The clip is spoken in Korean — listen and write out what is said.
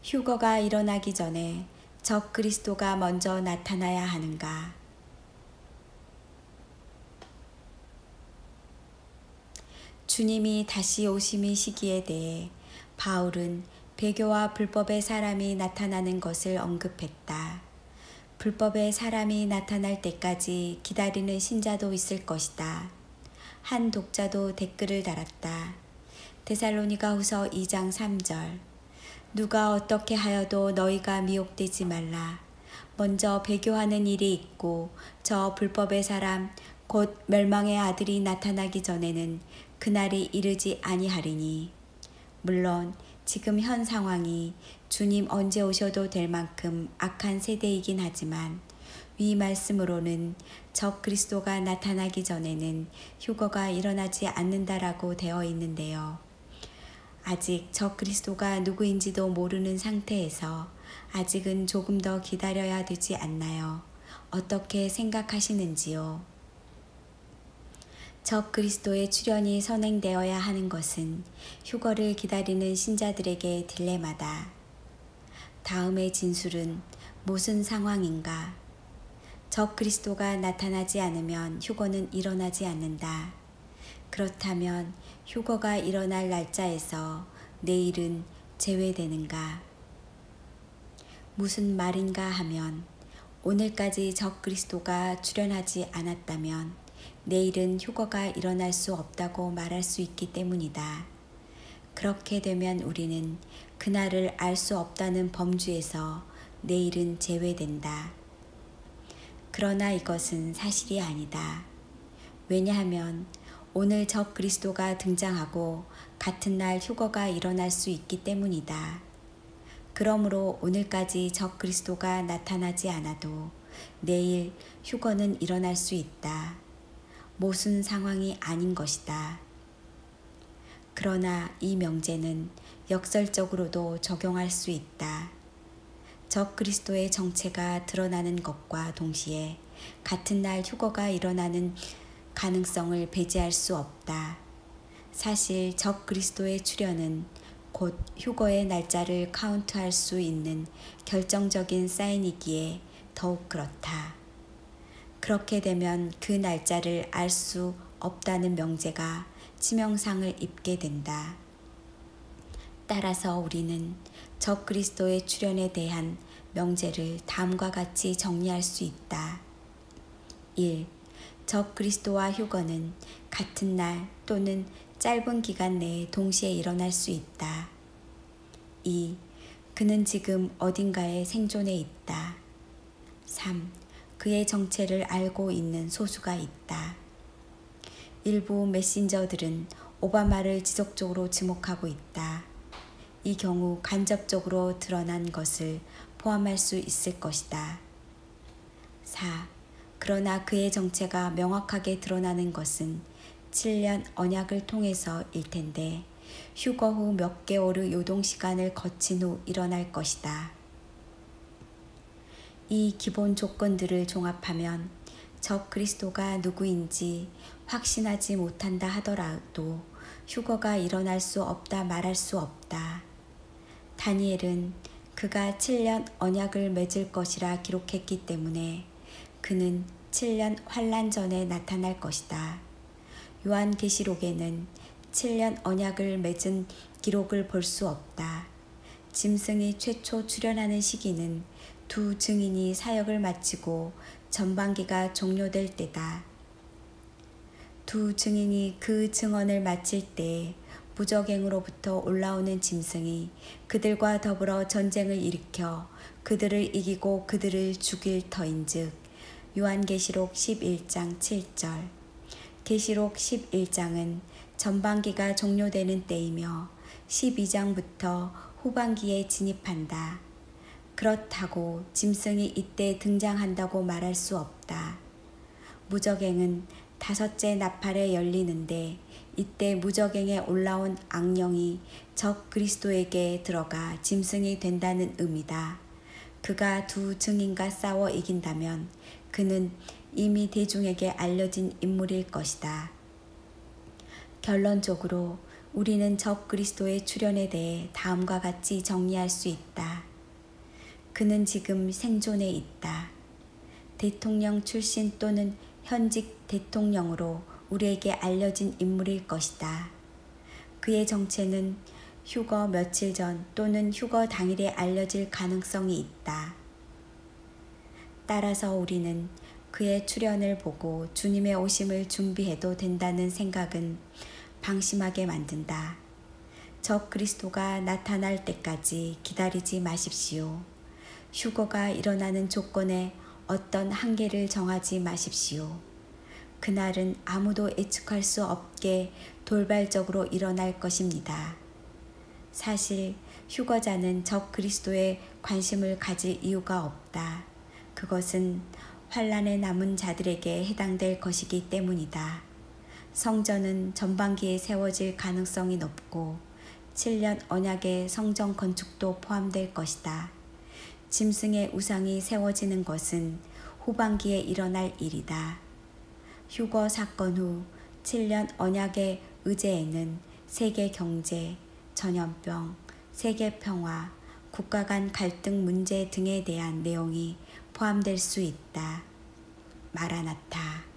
휴거가 일어나기 전에 적 그리스도가 먼저 나타나야 하는가? 주님이 다시 오심의 시기에 대해 바울은 배교와 불법의 사람이 나타나는 것을 언급했다. 불법의 사람이 나타날 때까지 기다리는 신자도 있을 것이다. 한 독자도 댓글을 달았다. 데살로니가 후서 2장 3절. 누가 어떻게 하여도 너희가 미혹되지 말라. 먼저 배교하는 일이 있고 저 불법의 사람 곧 멸망의 아들이 나타나기 전에는 그날이 이르지 아니하리니. 물론 지금 현 상황이 주님 언제 오셔도 될 만큼 악한 세대이긴 하지만 위 말씀으로는 적 그리스도가 나타나기 전에는 휴거가 일어나지 않는다라고 되어 있는데요. 아직 적 그리스도가 누구인지도 모르는 상태에서 아직은 조금 더 기다려야 되지 않나요? 어떻게 생각하시는지요? 적 그리스도의 출현이 선행되어야 하는 것은 휴거를 기다리는 신자들에게 딜레마다. 다음의 진술은 무슨 상황인가? 적 그리스도가 나타나지 않으면 휴거는 일어나지 않는다. 그렇다면 휴거가 일어날 날짜에서 내일은 제외되는가? 무슨 말인가 하면 오늘까지 적 그리스도가 출현하지 않았다면 내일은 휴거가 일어날 수 없다고 말할 수 있기 때문이다. 그렇게 되면 우리는 그날을 알 수 없다는 범주에서 내일은 제외된다. 그러나 이것은 사실이 아니다. 왜냐하면 오늘 적 그리스도가 등장하고 같은 날 휴거가 일어날 수 있기 때문이다. 그러므로 오늘까지 적 그리스도가 나타나지 않아도 내일 휴거는 일어날 수 있다. 모순 상황이 아닌 것이다. 그러나 이 명제는 역설적으로도 적용할 수 있다. 적 그리스도의 정체가 드러나는 것과 동시에 같은 날 휴거가 일어나는 가능성을 배제할 수 없다. 사실 적 그리스도의 출현은 곧 휴거의 날짜를 카운트할 수 있는 결정적인 사인이기에 더욱 그렇다. 그렇게 되면 그 날짜를 알 수 없다는 명제가 치명상을 입게 된다. 따라서 우리는 적 그리스도의 출현에 대한 명제를 다음과 같이 정리할 수 있다. 1. 적 그리스도와 휴거는 같은 날 또는 짧은 기간 내에 동시에 일어날 수 있다. 2. 그는 지금 어딘가에 생존해 있다. 3. 그의 정체를 알고 있는 소수가 있다. 일부 메신저들은 오바마를 지속적으로 지목하고 있다. 이 경우 간접적으로 드러난 것을 포함할 수 있을 것이다. 4. 그러나 그의 정체가 명확하게 드러나는 것은 7년 언약을 통해서일 텐데 휴거 후 몇 개월의 요동시간을 거친 후 일어날 것이다. 이 기본 조건들을 종합하면 적 그리스도가 누구인지 확신하지 못한다 하더라도 휴거가 일어날 수 없다 말할 수 없다. 다니엘은 그가 7년 언약을 맺을 것이라 기록했기 때문에 그는 7년 환란 전에 나타날 것이다. 요한계시록에는 7년 언약을 맺은 기록을 볼 수 없다. 짐승이 최초 출현하는 시기는 두 증인이 사역을 마치고 전반기가 종료될 때다. 두 증인이 그 증언을 마칠 때 무적행으로부터 올라오는 짐승이 그들과 더불어 전쟁을 일으켜 그들을 이기고 그들을 죽일 터인즉 요한계시록 11장 7절. 계시록 11장은 전반기가 종료되는 때이며 12장부터 후반기에 진입한다. 그렇다고 짐승이 이때 등장한다고 말할 수 없다. 무적행은 5째 나팔에 열리는데 이때 무적행에 올라온 악령이 적 그리스도에게 들어가 짐승이 된다는 의미다. 그가 두 증인과 싸워 이긴다면 그는 이미 대중에게 알려진 인물일 것이다. 결론적으로 우리는 적그리스도의 출현에 대해 다음과 같이 정리할 수 있다. 그는 지금 생존해 있다. 대통령 출신 또는 현직 대통령으로 우리에게 알려진 인물일 것이다. 그의 정체는 휴거 며칠 전 또는 휴거 당일에 알려질 가능성이 있다. 따라서 우리는 그의 출현을 보고 주님의 오심을 준비해도 된다는 생각은 방심하게 만든다. 적 그리스도가 나타날 때까지 기다리지 마십시오. 휴거가 일어나는 조건에 어떤 한계를 정하지 마십시오. 그날은 아무도 예측할 수 없게 돌발적으로 일어날 것입니다. 사실 휴거자는 적 그리스도에 관심을 가질 이유가 없다. 그것은 환란에 남은 자들에게 해당될 것이기 때문이다. 성전은 전반기에 세워질 가능성이 높고 7년 언약의 성전 건축도 포함될 것이다. 짐승의 우상이 세워지는 것은 후반기에 일어날 일이다. 휴거 사건 후 7년 언약의 의제에는 세계 경제, 전염병, 세계 평화, 국가 간 갈등 문제 등에 대한 내용이 포함될 수 있다. 마라나타.